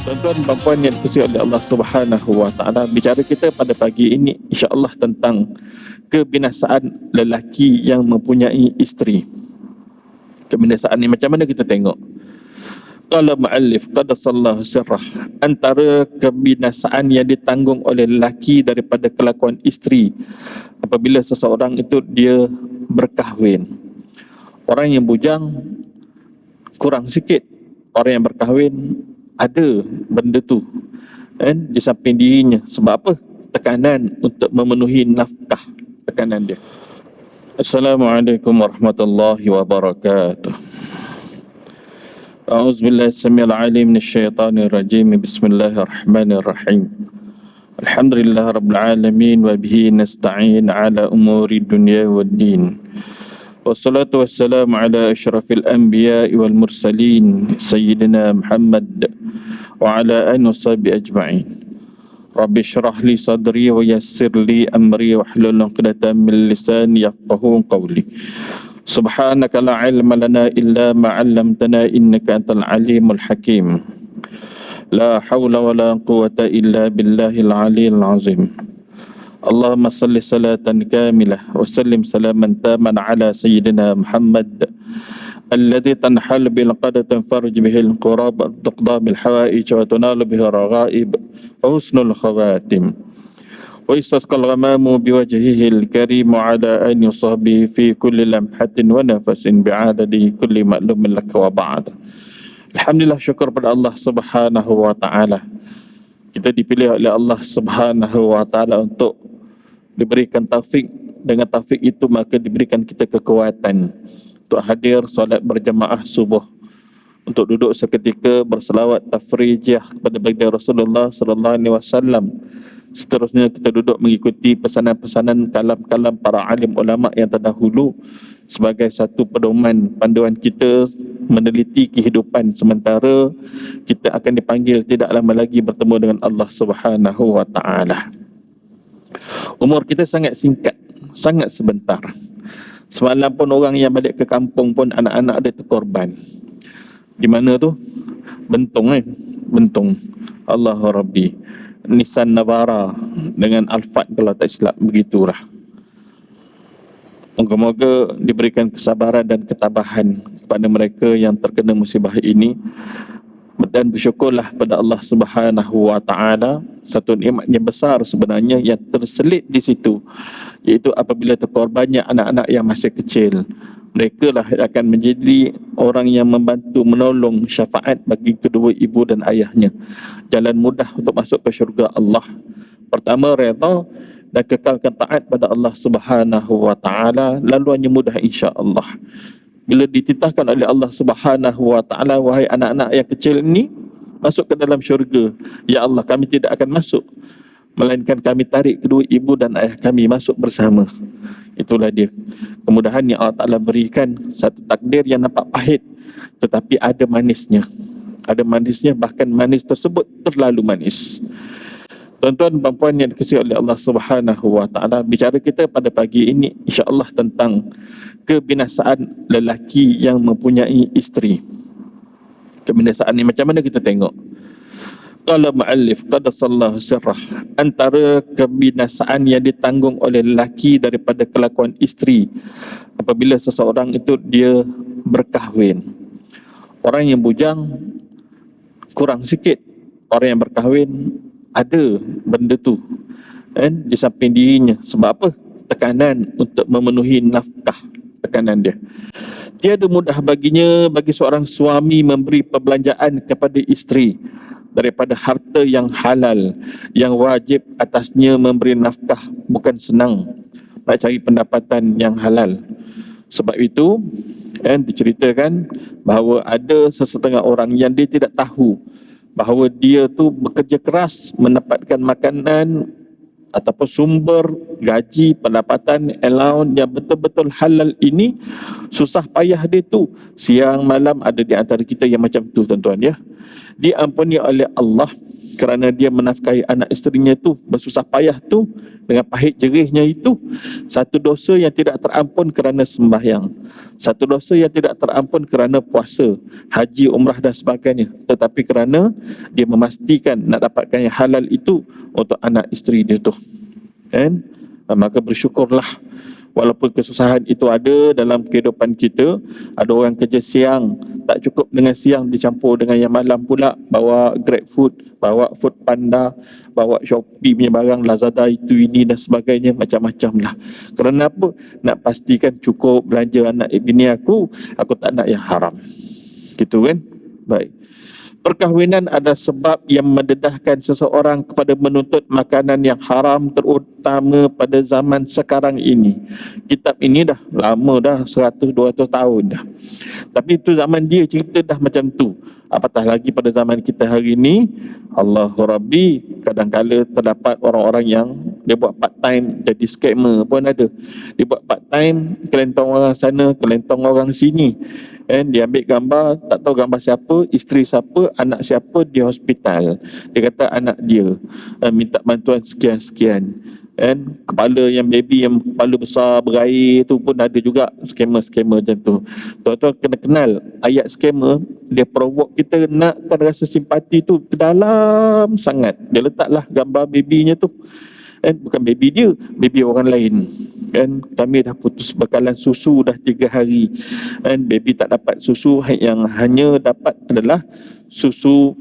Tuan-tuan dan puan yang dikasihi oleh Allah Subhanahu wa taala, bicara kita pada pagi ini insya-Allah tentang kebinasaan lelaki yang mempunyai isteri. Kebinasaan ni macam mana kita tengok? Qala muallif qaddasallahu sirrah, antara kebinasaan yang ditanggung oleh lelaki daripada kelakuan isteri apabila seseorang itu dia berkahwin. Orang yang bujang kurang sikit, orang yang berkahwin ada benda tu di samping dirinya. Sebab apa? Tekanan untuk memenuhi nafkah, tekanan dia. Assalamualaikum warahmatullahi wabarakatuh. A'udzubillahi samil alim minasyaitanir rajim. Bismillahirrahmanirrahim. Alhamdulillah rabbil alamin wa bihi nasta'in ala umuri dunya waddin. Wassalatu wassalamu ala asyrafil anbiya'i wal mursalin sayyidina Muhammad wa ala alihi washabihi ajma'in. Rabbi shrah li sadri wa yassir li amri wa hlul 'uqdatam min lisani yafqahu qawli. Subhanaka la ilma lana illa ma 'allamtana innaka antal alimul hakim. La hawla wa la quwwata illa billahil aliyyil azim. Allahumma salli salatan kamilah wa sallim salaman taman ala sayyidina Muhammad alladhi tanhal bil qadar tanfarj bihil qurab tuqda bil hawaij wa tunalu bihi raghaib wa husnul khawatim wa istasqal ghamamu biwajhihil karim wa ala alihi wa sahbihi fi kulli lamhatin wa nafasin bi'adadi kulli ma'lumin lak wa ba'd. Alhamdulillah, syukur pada Allah Subhanahu wa taala. Kita dipilih oleh Allah Subhanahu wa taala untuk diberikan taufik. Dengan taufik itu maka diberikan kita kekuatan untuk hadir solat berjamaah subuh, untuk duduk seketika berselawat tafrijah kepada baginda Rasulullah sallallahu alaihi wasallam. Seterusnya kita duduk mengikuti pesanan-pesanan kalam-kalam para alim ulama yang terdahulu sebagai satu pedoman panduan kita meneliti kehidupan sementara kita akan dipanggil tidak lama lagi bertemu dengan Allah Subhanahu wa taala. Umur kita sangat singkat, sangat sebentar. Semalam pun orang yang balik ke kampung pun anak-anak dia terkorban. Di mana tu? Bentong Bentong. Allahu Rabbi. Nissan Navara dengan Alphard kalau tak silap, begitulah. Moga-moga diberikan kesabaran dan ketabahan kepada mereka yang terkena musibah ini. Dan bersyukurlah pada Allah Subhanahu wa taala, satu nikmat yang besar sebenarnya yang terselit di situ, iaitu apabila terkorbannya anak-anak yang masih kecil. Mereka lah akan menjadi orang yang membantu menolong syafaat bagi kedua ibu dan ayahnya. Jalan mudah untuk masuk ke syurga Allah. Pertama, redha dan kekalkan taat pada Allah Subhanahu wa taala, laluannya mudah insya-Allah. Bila dititahkan oleh Allah Subhanahu wa taala, wahai anak-anak yang kecil ini, masuk ke dalam syurga. Ya Allah, kami tidak akan masuk, melainkan kami tarik kedua ibu dan ayah kami masuk bersama. Itulah dia kemudahan yang Allah Ta'ala berikan, satu takdir yang nampak pahit tetapi ada manisnya. Ada manisnya, bahkan manis tersebut terlalu manis. Tuan-tuan dan puan yang dikasihi oleh Allah Subhanahu wa taala, bicara kita pada pagi ini insya-Allah tentang kebinasaan lelaki yang mempunyai isteri. Kebinasaan ni macam mana kita tengok? Qala muallif qaddasallahu sirrah, antara kebinasaan yang ditanggung oleh lelaki daripada kelakuan isteri apabila seseorang itu dia berkahwin. Orang yang bujang kurang sikit, orang yang berkahwin ada benda tu di samping dirinya. Sebab apa? Tekanan untuk memenuhi nafkah, tekanan dia. Tiada mudah baginya, bagi seorang suami memberi perbelanjaan kepada isteri daripada harta yang halal, yang wajib atasnya memberi nafkah. Bukan senang nak cari pendapatan yang halal. Sebab itu diceritakan bahawa ada sesetengah orang yang dia tidak tahu bahawa dia tu bekerja keras mendapatkan makanan ataupun sumber gaji, pendapatan, allowance yang betul-betul halal ini. Susah payah dia tu siang malam. Ada di antara kita yang macam tu, tuan-tuan ya. Diampuni oleh Allah kerana dia menafkahi anak isterinya tu, bersusah payah tu, dengan pahit jerihnya itu, satu dosa yang tidak terampun kerana sembahyang, satu dosa yang tidak terampun kerana puasa, haji, umrah dan sebagainya, tetapi kerana dia memastikan nak dapatkan yang halal itu untuk anak isteri dia tu, kan? Maka bersyukurlah. Walaupun kesusahan itu ada dalam kehidupan kita, ada orang kerja siang, tak cukup dengan siang dicampur dengan yang malam pula, bawa Grab Food, bawa Food Panda, bawa Shopee punya barang, Lazada itu ini dan sebagainya, macam-macam lah. Kerana apa? Nak pastikan cukup belanja anak bini aku tak nak yang haram. Gitu kan? Baik. Perkahwinan ada sebab yang mendedahkan seseorang kepada menuntut makanan yang haram, terutama pada zaman sekarang ini. Kitab ini dah lama dah, 100-200 tahun dah. Tapi itu zaman dia cerita dah macam tu. Apatah lagi pada zaman kita hari ini, Allahu Rabbi, kadang-kala terdapat orang-orang yang dia buat part time jadi scammer pun ada. Dia buat part time, kelentong orang sana, kelentong orang sini. Dia ambil gambar, tak tahu gambar siapa, isteri siapa, anak siapa di hospital. Dia kata anak dia minta bantuan sekian-sekian. Kepala yang baby yang kepala besar berair tu pun ada juga scammer-scammer macam tu. Tuan-tuan kena kenal ayat scammer, dia provoke kita nakkan rasa simpati tu ke dalam sangat. Dia letaklah gambar babynya tu, bukan baby dia, baby orang lain. Kami dah putus bekalan susu dah 3 hari, baby tak dapat susu, yang hanya dapat adalah susu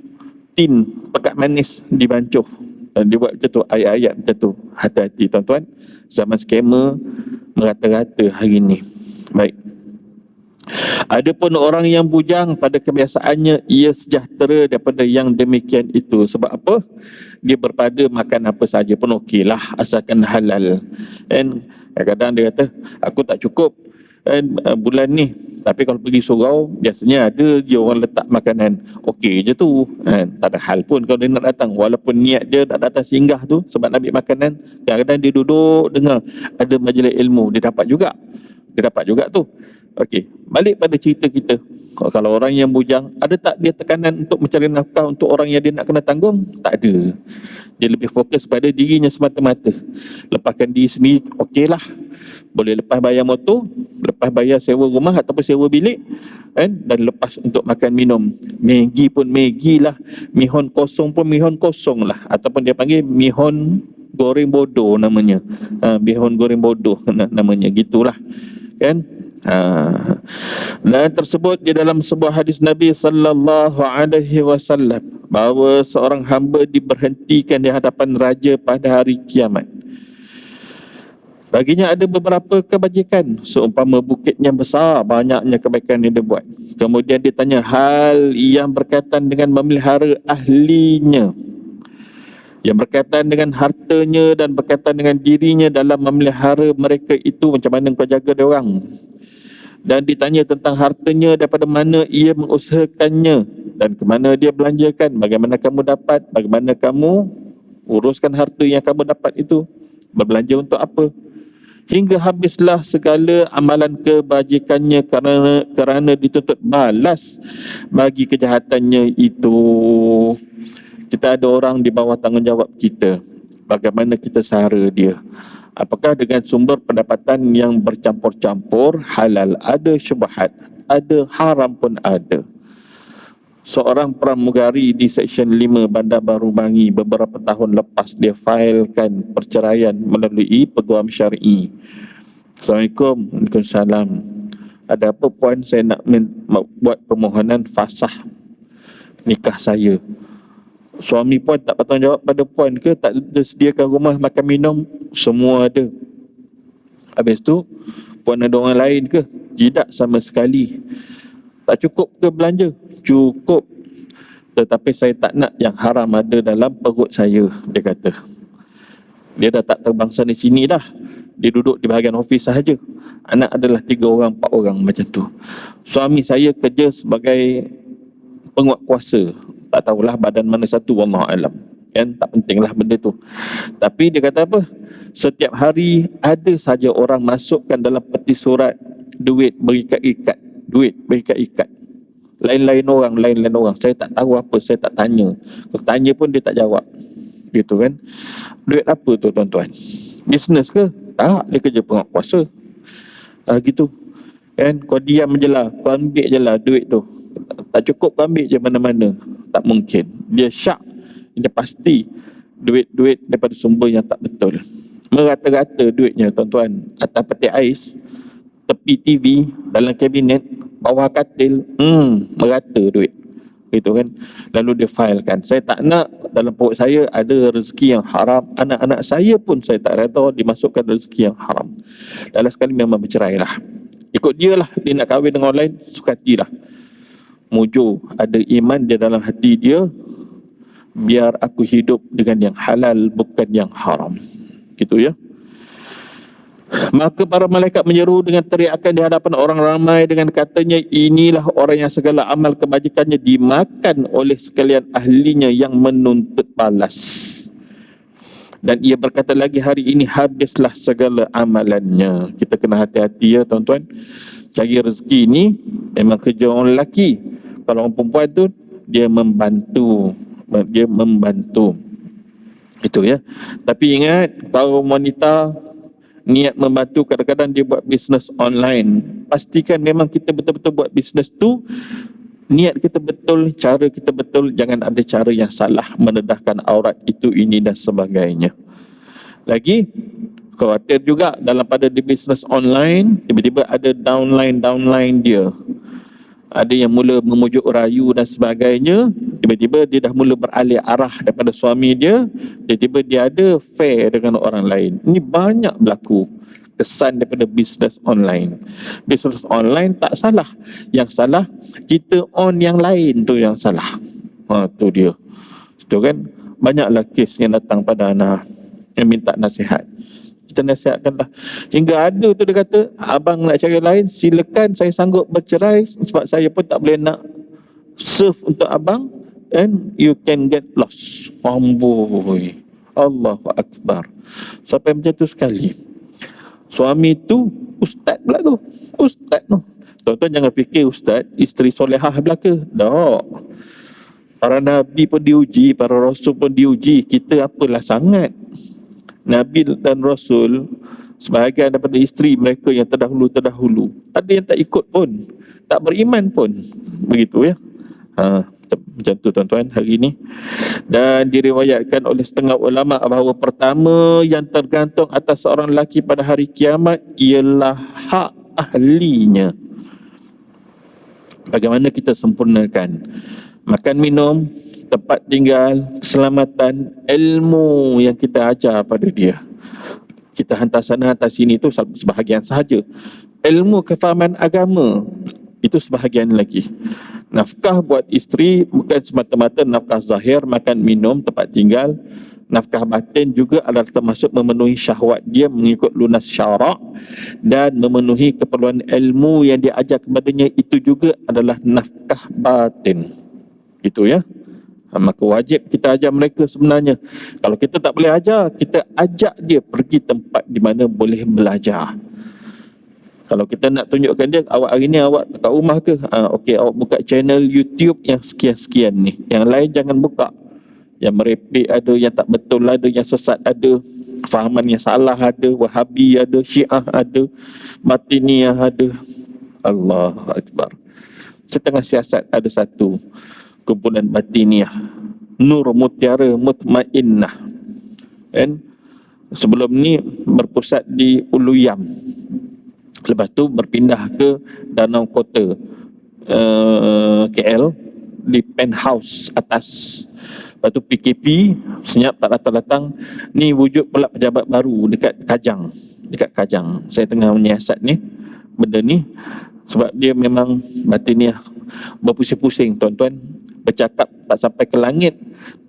tin pekat manis dibancuh. Dia buat macam tu, ayat-ayat macam tu. Hati-hati tuan-tuan, zaman scammer merata-rata hari ni. Baik. Adapun orang yang bujang, pada kebiasaannya ia sejahtera daripada yang demikian itu. Sebab apa? Dia berpada makan apa saja pun okeylah, asalkan halal. Kadang-kadang dia kata, aku tak cukup bulan ni, tapi kalau pergi surau biasanya ada je orang letak makanan, okey je tu, tak ada hal pun kalau dia nak datang, walaupun niat dia nak datang singgah tu sebab nak ambil makanan. Kadang-kadang dia duduk dengar ada majlis ilmu, dia dapat juga tu. Okey, balik pada cerita kita. Kalau orang yang bujang, ada tak dia tekanan untuk mencari nafkah untuk orang yang dia nak kena tanggung? Tak ada. Dia lebih fokus pada dirinya semata-mata. Lepaskan diri sendiri, okeylah. Boleh lepas bayar motor, lepas bayar sewa rumah ataupun sewa bilik, dan lepas untuk makan minum. Maggi pun Maggi lah, mihon kosong pun mihon kosong lah, ataupun dia panggil mihon goreng bodoh namanya. Mihon goreng bodoh namanya, gitulah. Dan tersebut di dalam sebuah hadis Nabi sallallahu alaihi wasallam bahawa seorang hamba diberhentikan di hadapan raja pada hari kiamat. Baginya ada beberapa kebajikan, seumpama bukit yang besar, banyaknya kebaikan yang dia buat. Kemudian dia tanya hal yang berkaitan dengan memelihara ahlinya, yang berkaitan dengan hartanya dan berkaitan dengan dirinya dalam memelihara mereka itu, macam mana kau jaga dia orang. Dan ditanya tentang hartanya, daripada mana ia mengusahakannya dan ke mana dia belanjakan, bagaimana kamu dapat, bagaimana kamu uruskan harta yang kamu dapat itu, berbelanja untuk apa, hingga habislah segala amalan kebajikannya kerana dituntut balas bagi kejahatannya itu. Kita ada orang di bawah tanggungjawab kita, bagaimana kita sara dia? Apakah dengan sumber pendapatan yang bercampur-campur, halal ada, syubhat ada, haram pun ada. Seorang pramugari di Seksyen 5 Bandar Baru Bangi beberapa tahun lepas dia failkan perceraian melalui peguam syar'i. Assalamualaikum. Waalaikumsalam. Ada apa puan, saya nak buat permohonan fasah nikah saya. Suami puan tak bertanggungjawab pada puan ke? Tak sediakan rumah, makan minum, semua ada. Habis tu puan ada orang lain ke? Tidak sama sekali. Tak cukup ke belanja? Cukup. Tetapi saya tak nak yang haram ada dalam perut saya, dia kata. Dia dah tak terbang sana sini dah. Dia duduk di bahagian ofis sahaja. Anak adalah 3 orang, 4 orang macam tu. Suami saya kerja sebagai penguat kuasa. Tak tahulah badan mana satu, wallahu alam. Tak pentinglah benda tu. Tapi dia kata apa? Setiap hari ada saja orang masukkan dalam peti surat duit berikat-ikat. Duit berikat-ikat. lain-lain orang. Saya tak tahu apa, saya tak tanya. Kalau tanya pun dia tak jawab. Gitu kan. Duit apa tu tuan-tuan? Bisnes ke? Tak, dia kerja penguatkuasa. Gitu. Kan, kau diam je lah, kau ambil je lah duit tu. Tak cukup kau ambil je mana-mana. Tak mungkin. Dia syak, dia pasti duit daripada sumber yang tak betul. Merata-rata duitnya tuan-tuan. Atas peti ais, tepi TV, dalam kabinet, bawah katil, merata duit. Gitu kan. Lalu dia filekan. Saya tak nak dalam perut saya ada rezeki yang haram. Anak-anak saya pun saya tak reda dimasukkan rezeki yang haram. Dalam sekali memang bercerai lah. Ikut dia lah, dia nak kahwin dengan orang lain, suka hatilah. Mujur, ada iman dia dalam hati dia, biar aku hidup dengan yang halal, bukan yang haram. Gitu ya. Maka para malaikat menyeru dengan teriakan di hadapan orang ramai dengan katanya, inilah orang yang segala amal kebajikannya dimakan oleh sekalian ahlinya yang menuntut balas. Dan ia berkata lagi, hari ini habislah segala amalannya. Kita kena hati-hati ya tuan-tuan. Cari rezeki ni memang kerja orang lelaki. Kalau orang perempuan tu, dia membantu. Itu ya. Tapi ingat, kaum wanita niat membantu, kadang-kadang dia buat bisnes online. Pastikan memang kita betul-betul buat bisnes tu, niat kita betul, cara kita betul, jangan ada cara yang salah mendedahkan aurat itu, ini dan sebagainya. Lagi, khawatir juga dalam pada di bisnes online, tiba-tiba ada downline dia. Ada yang mula memujuk rayu dan sebagainya, tiba-tiba dia dah mula beralih arah daripada suami dia, tiba-tiba dia ada affair dengan orang lain. Ini banyak berlaku. Kesan daripada bisnes online. Bisnes online tak salah. Yang salah, kita on yang lain tu yang salah. Tu dia. Itu kan, banyaklah kes yang datang pada anak yang minta nasihat. Kita nasihatkanlah. Hingga ada tu dia kata, abang nak cari lain, silakan, saya sanggup bercerai sebab saya pun tak boleh nak serve untuk abang, and you can get lost. Amboi. Allahu Akbar. Sampai macam tu sekali. Suami tu ustaz pula tu. Ustaz tu. Tuan-tuan jangan fikir ustaz isteri solehah belaka. Tak. Para nabi pun diuji, para rasul pun diuji. Kita apalah sangat. Nabi dan rasul, sebahagian daripada isteri mereka yang terdahulu, ada yang tak ikut pun, tak beriman pun. Begitu ya. Macam tu tuan-tuan hari ini. Dan diriwayatkan oleh setengah ulama bahawa pertama yang tergantung atas seorang lelaki pada hari kiamat ialah hak ahlinya. Bagaimana kita sempurnakan makan minum, tempat tinggal, keselamatan, ilmu yang kita ajar pada dia. Kita hantar sana hantar sini itu sebahagian sahaja. Ilmu kefahaman agama itu sebahagian lagi. Nafkah buat isteri bukan semata-mata nafkah zahir, makan minum, tempat tinggal. Nafkah batin juga adalah termasuk memenuhi syahwat dia mengikut lunas syarak, dan memenuhi keperluan ilmu yang dia ajar kepadanya, itu juga adalah nafkah batin. Itu ya. Maka wajib kita ajar mereka sebenarnya. Kalau kita tak boleh ajar, kita ajak dia pergi tempat di mana boleh belajar. Kalau kita nak tunjukkan dia, awak hari ni awak kat rumah ke? Okey, awak buka channel YouTube yang sekian-sekian ni. Yang lain jangan buka. Yang merepek ada, yang tak betul ada, yang sesat ada, fahaman yang salah ada, Wahabi ada, Syiah ada, Batiniyah ada. Allahu Akbar. Setengah siasat ada satu kumpulan Batiniyah, Nur Mutiara Mutmainnah. Dan sebelum ni berpusat di Uluyam. Lepas tu berpindah ke Danau Kota, KL, di penthouse atas. Lepas tu PKP, senyap tak datang-datang. Ni wujud pula pejabat baru dekat Kajang. Saya tengah menyiasat ni, benda ni. Sebab dia memang Batiniyah berpusing-pusing tuan-tuan. Bercakap tak sampai ke langit,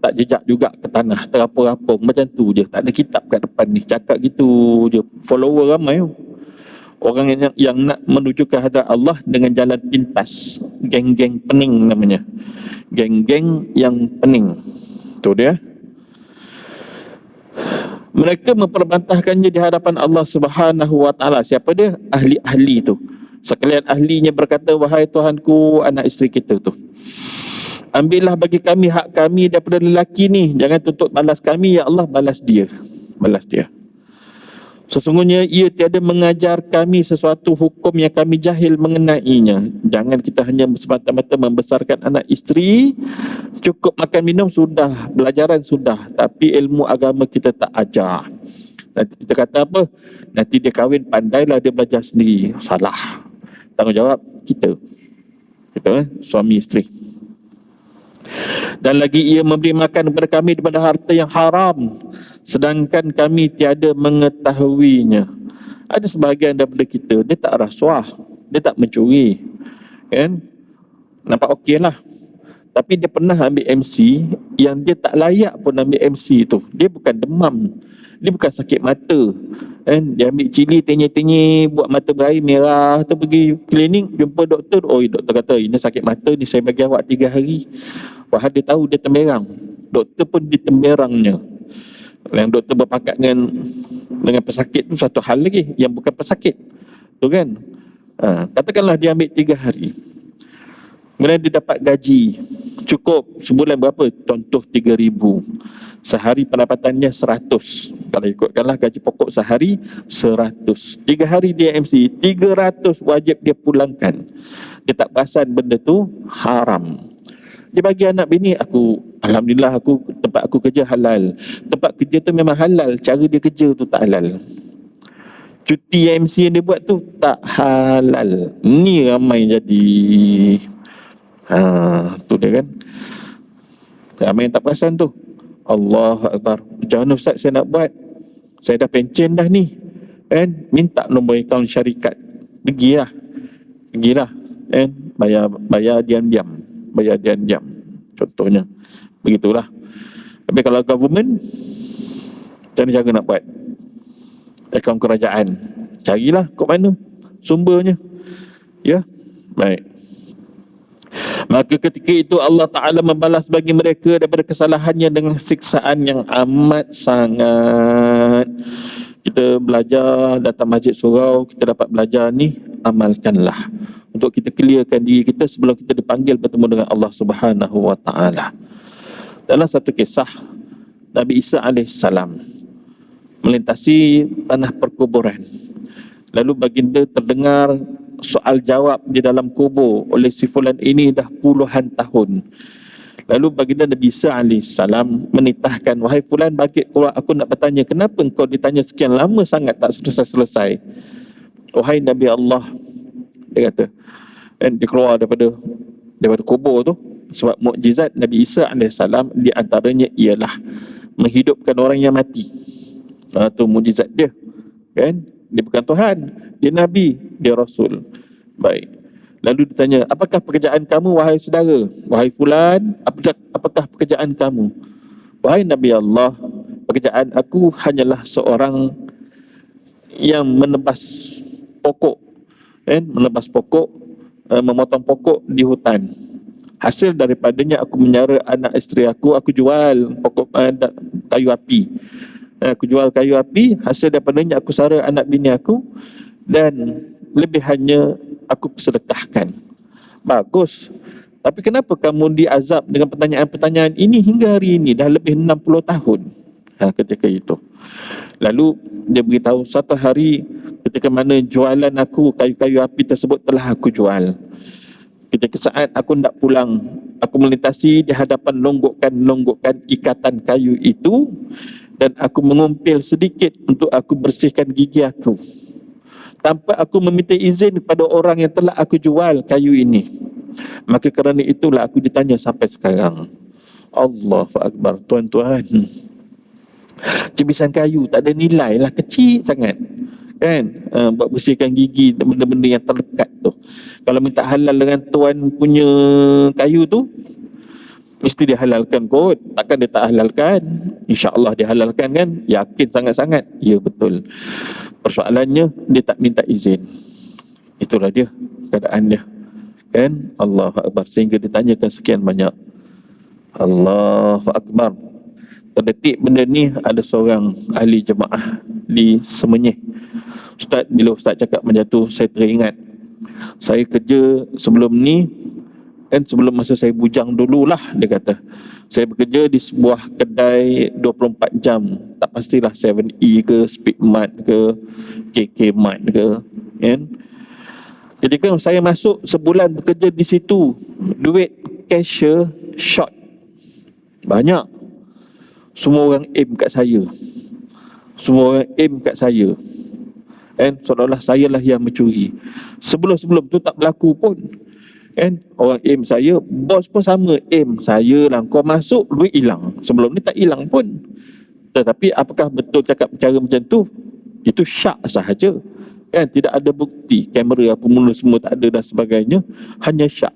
tak jejak juga ke tanah, terapung-rapung. Macam tu je, tak ada kitab kat depan ni. Cakap gitu je, follower ramai. Orang yang nak menuju ke hadrat Allah dengan jalan pintas. Geng-geng pening namanya. Geng-geng yang pening. Itu dia. Mereka memperbantahkannya di hadapan Allah Subhanahu wa taala. Siapa dia? Ahli-ahli tu. Sekalian ahlinya berkata, wahai Tuhanku, anak isteri kita tu, ambillah bagi kami hak kami daripada lelaki ni. Jangan tuntut balas kami, ya Allah, balas dia. Balas dia. Sesungguhnya ia tiada mengajar kami sesuatu hukum yang kami jahil mengenainya. Jangan kita hanya semata-mata membesarkan anak isteri, cukup makan minum sudah, belajaran sudah, tapi ilmu agama kita tak ajar. Nanti kita kata apa? Nanti dia kahwin, pandailah dia belajar sendiri. Salah. Tanggungjawab kita. Kita suami isteri. Dan lagi ia memberi makan kepada kami daripada harta yang haram, sedangkan kami tiada mengetahuinya. Ada sebahagian daripada kita, dia tak rasuah, dia tak mencuri, kan? Nampak okey lah. Tapi dia pernah ambil MC yang dia tak layak pun ambil MC tu. Dia bukan demam, dia bukan sakit mata, kan? Dia ambil cili tenyih-tenyih, buat mata berair merah tu, pergi klinik, jumpa doktor. Oh, doktor kata ini sakit mata ni, saya bagi awak 3 hari. Wah, dia tahu dia temberang. Doktor pun dia temberangnya. Yang doktor berpakat dengan pesakit tu satu hal lagi, yang bukan pesakit tu, kan? Katakanlah dia ambil 3 hari, kemudian dia dapat gaji cukup sebulan berapa? Contoh 3,000. Sehari pendapatannya 100. Kalau ikutkanlah gaji pokok sehari 100. 3 hari dia MC, 300 wajib dia pulangkan. Dia tak perasan benda tu haram. Dia bagi anak bini, alhamdulillah, tempat aku kerja halal. Tempat kerja tu memang halal, cara dia kerja tu tak halal. Cuti MC yang dia buat tu tak halal. Ni ramai jadi. Tu dia, kan? Ramai yang tak perasan tu. Allahu Akbar. Macam mana Ustaz saya nak buat? Saya dah pencen dah ni, kan? Minta nombor akaun syarikat. Pergilah, kan? Bayar diam-diam. Contohnya begitulah. Tapi kalau government, macam mana cara nak buat? Akaun kerajaan, carilah kat mana sumbernya. Ya, baik. Maka ketika itu Allah Ta'ala membalas bagi mereka daripada kesalahannya dengan siksaan yang amat sangat. Kita belajar, datang masjid surau, kita dapat belajar ni, amalkanlah untuk kita clearkan diri kita sebelum kita dipanggil bertemu dengan Allah Subhanahu Wa Ta'ala. Dalam satu kisah, Nabi Isa AS melintasi tanah perkuburan. Lalu baginda terdengar soal jawab di dalam kubur oleh si fulan ini dah puluhan tahun. Lalu baginda Nabi Isa AS menitahkan, wahai fulan, bangkit keluar, aku nak bertanya, kenapa engkau ditanya sekian lama sangat tak selesai-selesai? Wahai Nabi Allah, dia kata, dan dia keluar daripada kubur tu. Sebab mukjizat Nabi Isa AS di antaranya ialah menghidupkan orang yang mati. Tu mukjizat dia, kan? Dia bukan Tuhan, dia Nabi, dia Rasul. Baik. Lalu ditanya, apakah pekerjaan kamu wahai saudara? Wahai fulan, apakah pekerjaan kamu? Wahai Nabi Allah, pekerjaan aku hanyalah seorang yang menebas pokok, kan? Menebas pokok, memotong pokok di hutan. Hasil daripadanya aku menyara anak isteri aku jual pokok kayu api. Aku jual kayu api, hasil daripadanya aku sara anak bini aku, dan lebihannya aku sedekahkan. Bagus. Tapi kenapa kamu diazab dengan pertanyaan-pertanyaan ini hingga hari ini? Dah lebih 60 tahun. Ketika itu. Lalu dia beritahu, satu hari ketika mana jualan aku, kayu-kayu api tersebut telah aku jual. Ketika saat aku nak pulang, aku melintasi di hadapan longgokan ikatan kayu itu, dan aku mengumpil sedikit untuk aku bersihkan gigi aku, tanpa aku meminta izin kepada orang yang telah aku jual kayu ini. Maka kerana itulah aku ditanya sampai sekarang. Allahu Akbar. Tuan-tuan, cebisan kayu tak ada nilai lah, kecil sangat, kan? Buat bersihkan gigi, benda-benda yang terdekat tu. Kalau minta halal dengan tuan punya kayu tu, mesti dihalalkan kot. Takkan dia tak halalkan? InsyaAllah dihalalkan, kan? Yakin sangat-sangat? Ya, betul. Persoalannya, dia tak minta izin. Itulah dia keadaan dia, kan? Allahu Akbar. Sehingga ditanyakan sekian banyak. Allahu Akbar. Terdetik benda ni, ada seorang ahli jemaah di Semenyih. Ustaz, bila Ustaz cakap macam tu, saya teringat Saya kerja sebelum ni, kan, sebelum masa saya bujang dululah, dia kata. Saya bekerja di sebuah kedai 24 jam. Tak pastilah 7E ke, Speedmart ke, KK Mart ke, kan. Jadi kan saya masuk sebulan bekerja di situ, duit cashier short banyak. Semua orang aim kat saya. Semua orang aim kat saya. And seolah-olah saya lah yang mencuri. Sebelum-sebelum tu tak berlaku pun. And orang aim saya, bos pun sama aim saya lah. Kau masuk, duit hilang. Sebelum ni tak hilang pun. Tetapi apakah betul cakap cara macam tu? Itu syak sahaja. Kan, tidak ada bukti, kamera apa mula semua tak ada dan sebagainya, hanya syak.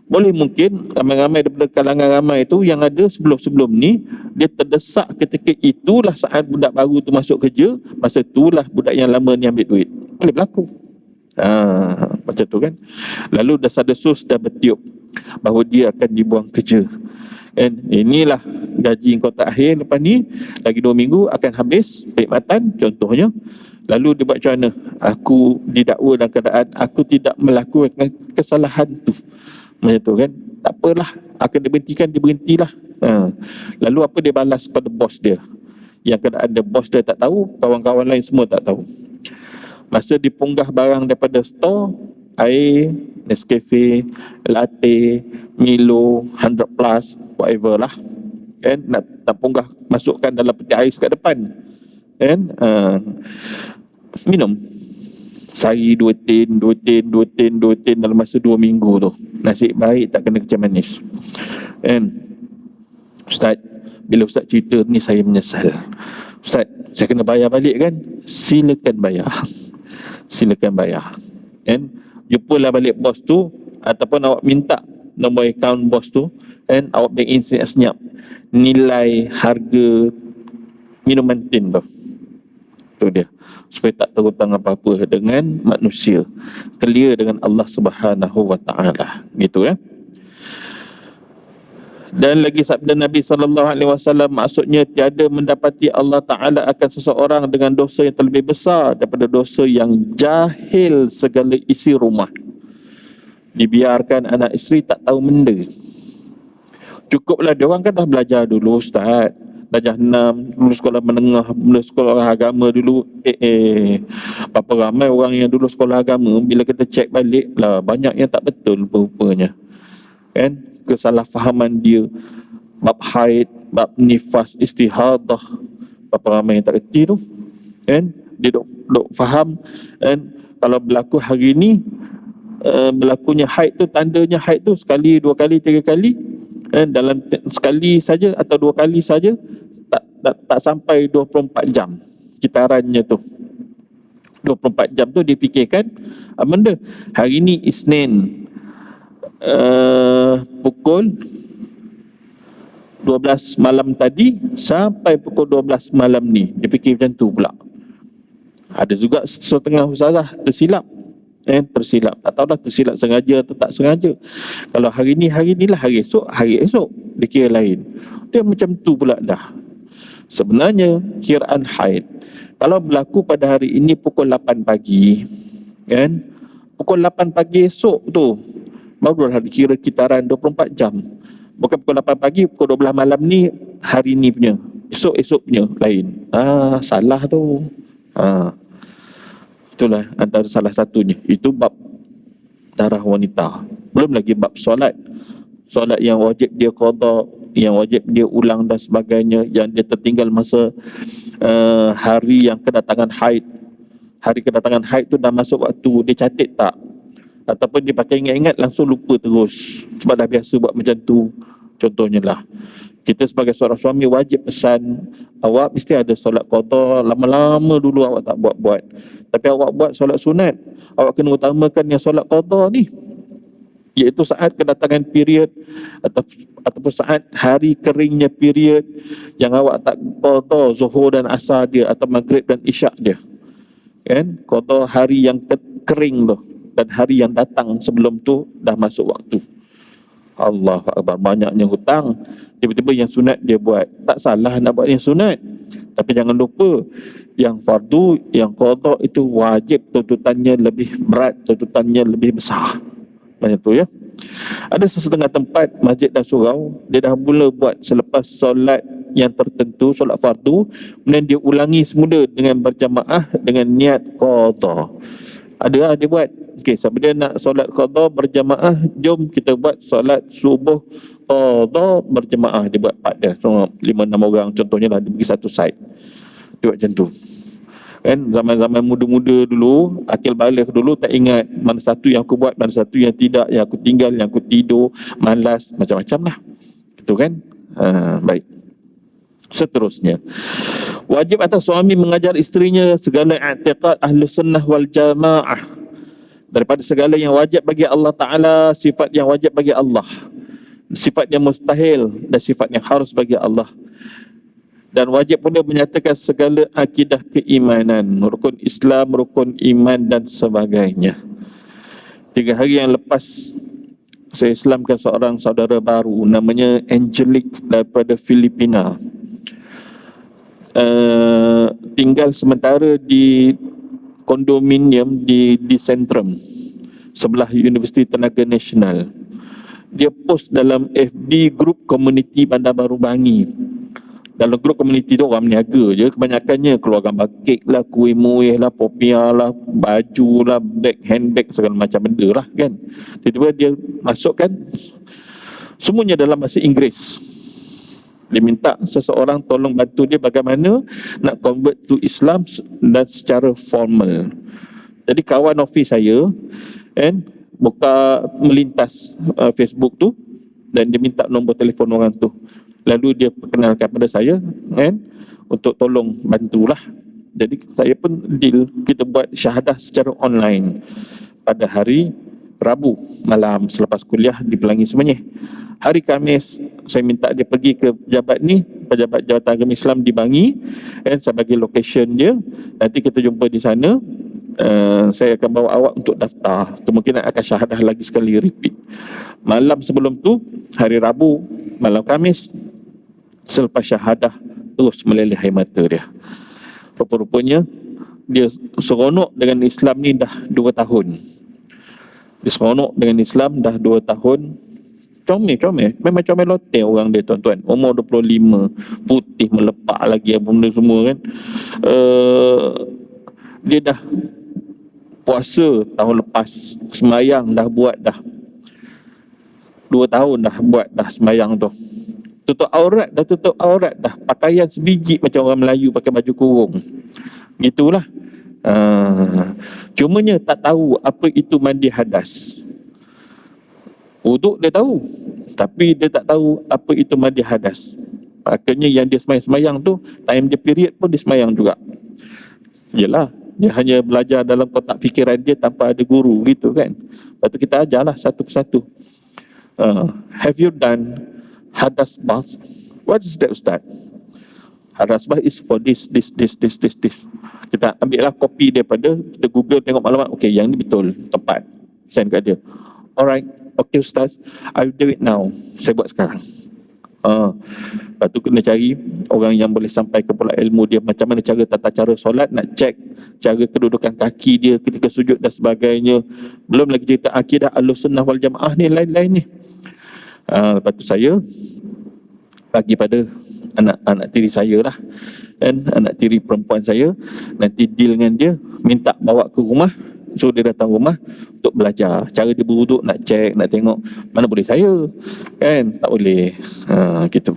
Boleh mungkin ramai-ramai daripada kalangan ramai itu yang ada sebelum-sebelum ni, dia terdesak ketika itulah saat budak baru tu masuk kerja, masa itulah budak yang lama ni ambil duit. Boleh berlaku. Macam tu kan. Lalu desas-desus dah bertiup bahawa dia akan dibuang kerja. And inilah gaji kau terakhir lepas ni, lagi 2 minggu akan habis perkhidmatan contohnya. Lalu dia buat macam mana? Aku didakwa dalam keadaan aku tidak melakukan kesalahan tu. Macam tu kan. Tak apalah, akan diberhentilah. Lalu apa dia balas pada bos dia? Yang keadaan dia, bos dia tak tahu, kawan-kawan lain semua tak tahu. Masa dipunggah barang daripada store, air, Nescafe, latte, Milo, 100 plus, whatever lah, kan, nak punggah masukkan dalam peti ais kat depan, kan, minum sehari 2 tin dalam masa 2 minggu tu. Nasib baik tak kena kecam manis, kan. Ustaz, bila Ustaz cerita ni saya menyesal. Ustaz, saya kena bayar balik kan? Silakan bayar. Silakan bayar, kan. Jumpalah balik bos tu, ataupun awak minta nombor akaun bos tu, kan, awak bank in senyap nilai harga minuman tin tu. Tu dia, supaya tak terhutang apa-apa dengan manusia, clear dengan Allah Subhanahu wa taala, gitu ya. Dan lagi sabda Nabi SAW, maksudnya tiada mendapati Allah Ta'ala akan seseorang dengan dosa yang terlebih besar daripada dosa yang jahil segala isi rumah. Dibiarkan anak isteri tak tahu benda. Cukuplah dia orang kan dah belajar dulu, Ustaz. Darjah 6, dulu sekolah menengah, dulu sekolah agama dulu. Berapa ramai orang yang dulu sekolah agama, bila kita cek balik lah, banyak yang tak betul rupanya, kan. Kesalahfahaman dia bab haid, bab nifas, istihadah, berapa ramai yang tak kerti tu, kan. Dia duk faham, kan, kalau berlaku hari ni, berlakunya haid tu, tandanya haid tu sekali, 2 kali, 3 kali, kan, dalam sekali saja atau 2 kali saja, tak sampai 24 jam kitarannya tu. 24 jam tu dia fikirkan benda. Hari ni Isnin, pukul 12 malam tadi sampai pukul 12 malam ni, dia fikir macam tu pula. Ada juga setengah ustazah tersilap, tersilap, tak tahu dah tersilap sengaja atau tak sengaja. Kalau hari ni lah, hari esok dia kira lain. Dia macam tu pula dah. Sebenarnya kiraan haid kalau berlaku pada hari ini pukul 8 pagi, kan, pukul 8 pagi esok tu baru dah dikira kitaran 24 jam. Bukan pukul 8 pagi, pukul 12 malam ni hari ni punya, esok punya lain. Salah tu. Itulah antara salah satunya. Itu bab darah wanita. Belum lagi bab solat. Solat yang wajib dia qada, yang wajib dia ulang dan sebagainya, yang dia tertinggal masa hari yang kedatangan haid. Hari kedatangan haid tu dah masuk waktu, dia catat tak? Ataupun dia pakai ingat-ingat langsung lupa terus sebab dah biasa buat macam tu. Contohnya lah, kita sebagai seorang suami wajib pesan, awak mesti ada solat qada, lama-lama dulu awak tak buat-buat. Tapi awak buat solat sunat, awak kena utamakan yang solat qada ni, iaitu saat kedatangan period ataupun saat hari keringnya period yang awak tak qada zuhur dan asar dia atau maghrib dan isyak dia, kan, qada hari yang kering tu, dan hari yang datang sebelum tu dah masuk waktu. Allahu Akbar, banyaknya hutang. Tiba-tiba yang sunat dia buat. Tak salah nak buat yang sunat, tapi jangan lupa Yang fardu, yang qada itu wajib, tuntutannya lebih berat, tuntutannya lebih besar. Macam tu ya. Ada sesetengah tempat masjid dan surau, dia dah mula buat selepas solat yang tertentu, solat fardu, kemudian dia ulangi semula dengan berjamaah dengan niat qada. Ada dia buat. Okey, siapa dia nak solat qada berjamaah, jom kita buat solat subuh qada berjamaah. Dia buat part dia. So 5-6 orang contohnya lah, dia pergi satu side. Dia buat macam tu. Kan zaman-zaman muda-muda dulu, akil balik dulu tak ingat mana satu yang aku buat, mana satu yang tidak, yang aku tinggal, yang aku tidur, malas, macam-macam lah. Itu kan. Baik. Seterusnya, wajib atas suami mengajar isterinya segala i'tiqad ahli sunnah wal jamaah, daripada segala yang wajib bagi Allah Ta'ala, sifat yang wajib bagi Allah, sifat yang mustahil dan sifat yang harus bagi Allah. Dan wajib pula menyatakan segala akidah keimanan, rukun Islam, rukun iman dan sebagainya. 3 hari yang lepas saya Islamkan seorang saudara baru, namanya Angelic daripada Filipina. Tinggal sementara di kondominium di Sentrum sebelah Universiti Tenaga Nasional. Dia post dalam FB group komuniti Bandar Baru Bangi. Dalam grup komuniti tu orang berniaga je, kebanyakannya keluar gambar kek lah, kuih muih lah, popiah lah, baju lah, bag, handbag, segala macam benda lah kan. Tiba-tiba dia masukkan semuanya dalam bahasa Inggeris. Dia minta seseorang tolong bantu dia bagaimana nak convert to Islam dan secara formal. Jadi kawan office saya kan buka melintas Facebook tu dan dia minta nombor telefon orang tu. Lalu dia perkenalkan pada saya kan untuk tolong bantulah. Jadi saya pun deal, kita buat syahadah secara online pada hari Rabu malam selepas kuliah di Pelangi Semenyih. Hari Khamis saya minta dia pergi ke pejabat ni, pejabat Jabatan Agama Islam di Bangi, dan saya bagi location dia. Nanti kita jumpa di sana. Saya akan bawa awak untuk daftar. Kemungkinan akan syahadah lagi sekali, repeat. Malam sebelum tu, hari Rabu, malam Khamis, selepas syahadah, terus meleleh air mata dia. Rupa-rupanya dia seronok dengan Islam ni dah 2 tahun. Dia seronok dengan Islam dah 2 tahun. Comel. Memang comel lote orang dia, tuan-tuan. Umur 25, putih melepak lagi benda semua kan. Dia dah puasa tahun lepas, semayang dah buat dah 2 tahun dah buat dah semayang tu. Tutup aurat dah. Pakaian sebiji macam orang Melayu pakai baju kurung. Gitulah. Cumanya tak tahu apa itu mandi hadas. Wuduk dia tahu, tapi dia tak tahu apa itu mandi hadas. Makanya yang dia semayang tu, time dia period pun dia semayang juga. Yelah, dia hanya belajar dalam kotak fikiran dia tanpa ada guru gitu kan. Lepas tu kita ajarlah satu persatu. Have you done hadas bath? What is that, Ustaz? Hadas bath is for this. Kita ambil lah kopi daripada, kita Google tengok maklumat. Okay, yang ni betul, tepat. Send kat dia. Alright, okay Ustaz, I'll do it now. Saya buat sekarang. Lepas tu kena cari orang yang boleh sampai ke pula ilmu dia, macam mana cara tata cara solat, nak cek cara kedudukan kaki dia ketika sujud dan sebagainya. Belum lagi cerita akidah Ahlussunnah wal Jamaah ni, lain-lain ni. Lepas tu saya bagi pada anak tiri saya lah, dan anak tiri perempuan saya, nanti deal dengan dia, minta bawa ke rumah, suruh dia datang rumah untuk belajar cara dia berwuduk, nak cek, nak tengok. Mana boleh saya kan, tak boleh. Gitu.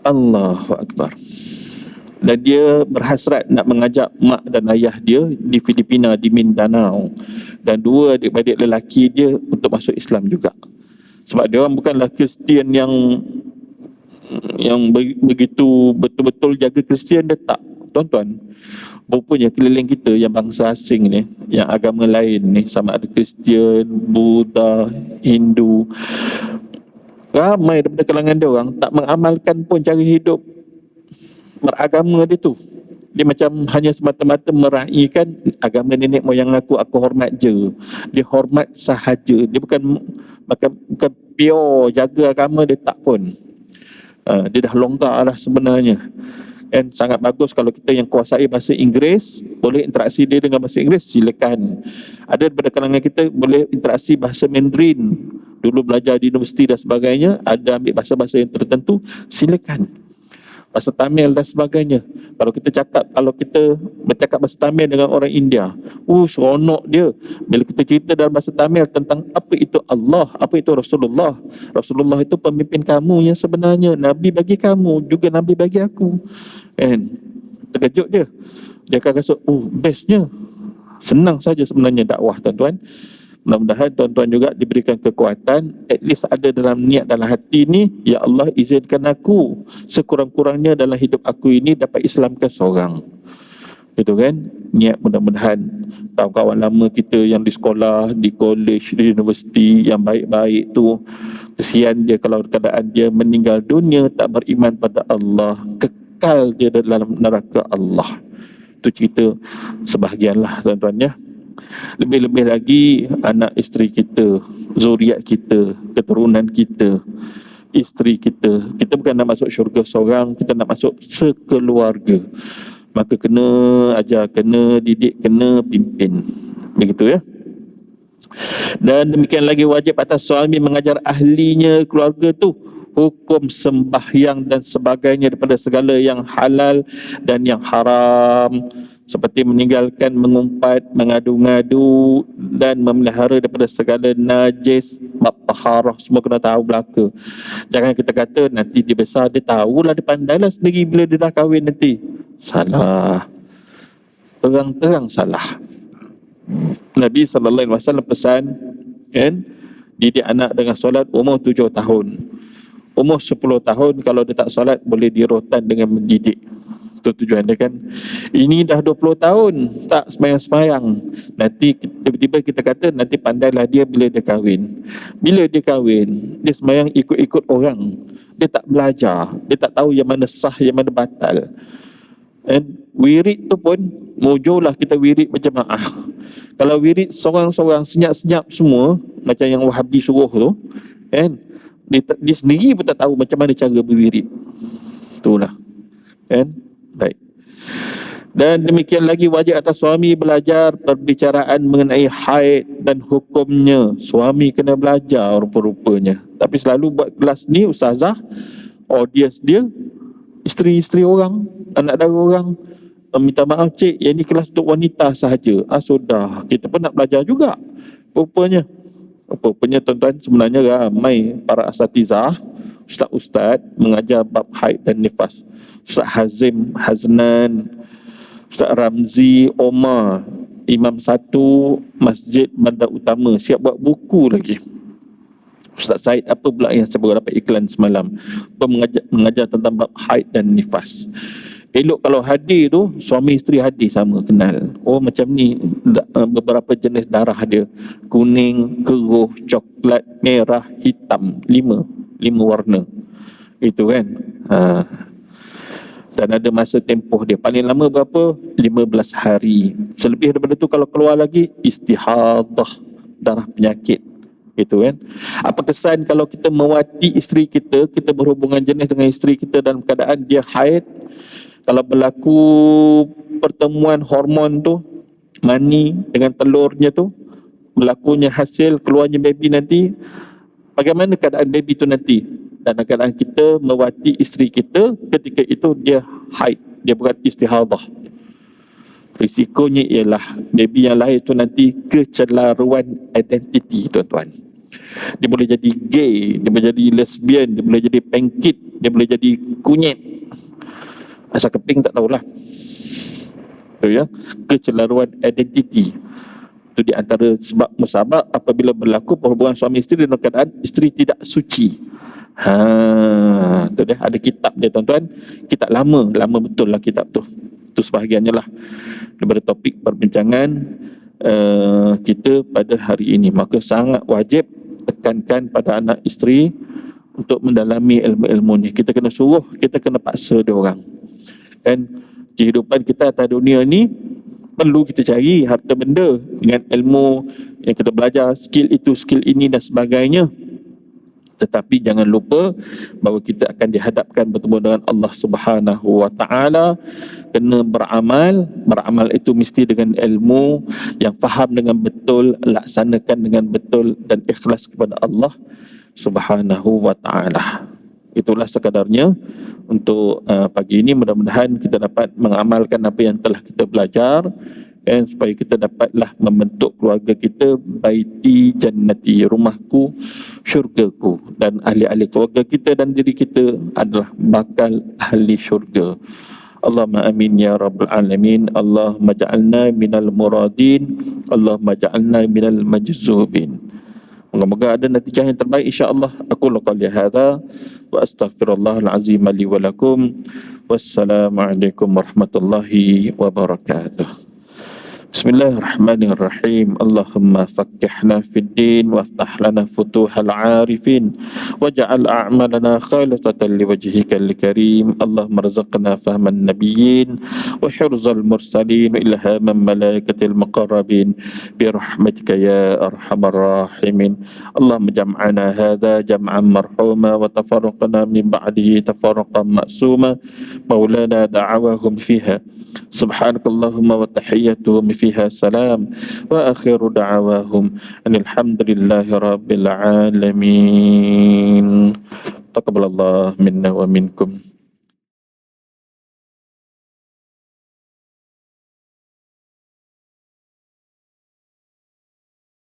Allahu Akbar. Dan dia berhasrat nak mengajak mak dan ayah dia di Filipina, di Mindanao, dan 2 adik-adik lelaki dia untuk masuk Islam juga. Sebab dia orang bukanlah Kristian yang begitu betul-betul jaga Kristian, dia tak, tuan-tuan. Rupanya keliling kita yang bangsa asing ni, yang agama lain ni, sama ada Kristian, Buddha, Hindu, ramai daripada kalangan dia orang tak mengamalkan pun cara hidup beragama dia tu. Dia macam hanya semata-mata meraihkan agama nenek moyang aku hormat je. Dia hormat sahaja. Dia bukan pure jaga agama, dia tak pun. Dia dah longgar lah sebenarnya. Dan sangat bagus kalau kita yang kuasai bahasa Inggeris, boleh interaksi dia dengan bahasa Inggeris, silakan. Ada daripada kalangan kita boleh interaksi bahasa Mandarin, dulu belajar di universiti dan sebagainya, ada ambil bahasa-bahasa yang tertentu, silakan. Bahasa Tamil dan sebagainya. Kalau kita bercakap bahasa Tamil dengan orang India, seronok dia. Bila kita cerita dalam bahasa Tamil tentang apa itu Allah, apa itu Rasulullah. Rasulullah itu pemimpin kamu yang sebenarnya, Nabi bagi kamu, juga Nabi bagi aku. Kan? Terkejut dia. Dia akan rasa, bestnya. Senang saja sebenarnya dakwah, tuan-tuan. Mudah-mudahan tuan-tuan juga diberikan kekuatan, at least ada dalam niat dalam hati ni, ya Allah izinkan aku sekurang-kurangnya dalam hidup aku ini dapat Islamkan seorang. Gitu kan? Niat mudah-mudahan kawan-kawan lama kita yang di sekolah, di college, di universiti yang baik-baik tu, kesian dia kalau keadaan dia meninggal dunia tak beriman pada Allah, kekal dia dalam neraka Allah. Itu cerita sebahagianlah tuan-tuan ya. Lebih-lebih lagi anak isteri kita, zuriat kita, keturunan kita, isteri kita. Kita bukan nak masuk syurga seorang, kita nak masuk sekeluarga. Maka kena ajar, kena didik, kena pimpin. Begitu ya. Dan demikian lagi wajib atas suami mengajar ahlinya keluarga tu hukum sembahyang dan sebagainya daripada segala yang halal dan yang haram, seperti meninggalkan mengumpat, mengadu-ngadu dan memelihara daripada segala najis, bab taharah, semua kena tahu belaka. Jangan kita kata nanti dia besar, dia tahulah, dia pandailah sendiri bila dia dah kahwin nanti. Salah. Terang-terang salah. Nabi SAW pesan, kan, didik anak dengan solat umur 7 tahun. Umur 10 tahun kalau dia tak solat boleh dirotan dengan mendidik. Itu tujuan dia kan. Ini dah 20 tahun tak sembahyang-sembahyang. Nanti tiba-tiba kita kata nanti pandailah dia bila dia kahwin. Bila dia kahwin, dia sembahyang ikut-ikut orang. Dia tak belajar, dia tak tahu yang mana sah, yang mana batal. And wirid tu pun mujulah kita wirid berjemaah. Kalau wirid seorang-seorang senyap-senyap semua macam yang Wahabi suruh tu, kan, dia sendiri pun tak tahu macam mana cara berwirid. Itulah. Kan? Baik. Dan demikian lagi wajib atas suami belajar perbicaraan mengenai haid dan hukumnya. Suami kena belajar rupa-rupanya. Tapi selalu buat kelas ni ustazah, audience dia isteri-isteri orang, anak dara orang. Minta maaf cik, yang ni kelas untuk wanita sahaja. Sudah, kita pun nak belajar juga. Rupanya tuan-tuan, sebenarnya ramai para asatizah, ustaz-ustaz mengajar bab haid dan nifas. Ustaz Hazim, Haznan, Ustaz Ramzi, Omar, Imam Satu, Masjid Bandar Utama, siap buat buku lagi. Ustaz Said apa pula yang saya baru dapat iklan semalam, mengajar tentang bab haid dan nifas. Elok kalau hadir tu, suami isteri hadir sama, kenal. Macam ni beberapa jenis darah dia. Kuning, keruh, coklat, merah, hitam. 5 warna. Itu kan. Dan ada masa tempoh dia. Paling lama berapa? 15 hari. Selebih daripada tu kalau keluar lagi, istihadah, darah penyakit. Itu kan. Apa kesan kalau kita mewati isteri kita, kita berhubungan jenis dengan isteri kita dalam keadaan dia haid. Kalau berlaku pertemuan hormon tu, mani dengan telurnya tu, berlakunya hasil keluarnya baby nanti, bagaimana keadaan baby tu nanti? Dan keadaan kita mewati isteri kita ketika itu dia haid, dia bukan istihadah. Risikonya ialah baby yang lahir tu nanti kecelaruan identiti, tuan-tuan. Dia boleh jadi gay, dia boleh jadi lesbian, dia boleh jadi pengkit, dia boleh jadi kunyit. Asal keping tak tahulah. Itu ya, kecelaruan identiti. Itu di antara sebab musabab apabila berlaku perhubungan suami isteri dalam keadaan isteri tidak suci. Itu dia, ada kitab dia tuan-tuan. Kitab lama betul lah kitab tu. Itu sebahagiannya lah daripada topik perbincangan kita pada hari ini. Maka sangat wajib tekankan pada anak isteri untuk mendalami ilmu-ilmu ni. Kita kena suruh, kita kena paksa dia orang. Dan kehidupan kita atas dunia ni perlu kita cari harta benda dengan ilmu yang kita belajar, skill itu, skill ini dan sebagainya. Tetapi jangan lupa bahawa kita akan dihadapkan bertemu dengan Allah Subhanahu wa taala. Kena beramal. Beramal itu mesti dengan ilmu yang faham dengan betul, laksanakan dengan betul dan ikhlas kepada Allah Subhanahu wa taala. Itulah sekadarnya untuk pagi ini. Mudah-mudahan kita dapat mengamalkan apa yang telah kita belajar, supaya kita dapatlah membentuk keluarga kita baiti jannati, rumahku syurgaku, dan ahli-ahli keluarga kita dan diri kita adalah bakal ahli syurga. Allahumma amin ya rabbal alamin. Allahumma ja'alna minal muradin, Allahumma ja'alna minal majzubin. Moga-moga ada natijah yang terbaik insya-Allah. Aku qouli hadza wa astaghfirullahal azim li wa lakum. Wassalamualaikum warahmatullahi wabarakatuh. Bismillahirrahmanirrahim. Allahumma fakkihna fid din waftah lana futuhal arifin waj'al a'malana khalisatan liwajhikal karim. Allahumma rizqna fahman nabiyyin wa hirzal mursalin wa ilhaman malaikatil muqarrabin bi rahmatika ya arhamar rahimin. Allahumma jam'ana hadha jam'an marhuma wa tafarraqna min ba'dihi tafarraqan ma'suma. Maulana da'awahum fiha subhanakallahumma wa tahiyyatuhum fiha salam wa akhiru da'awahum alhamdulillahi rabbil alamin. Taqabbalallahu minna wa minkum.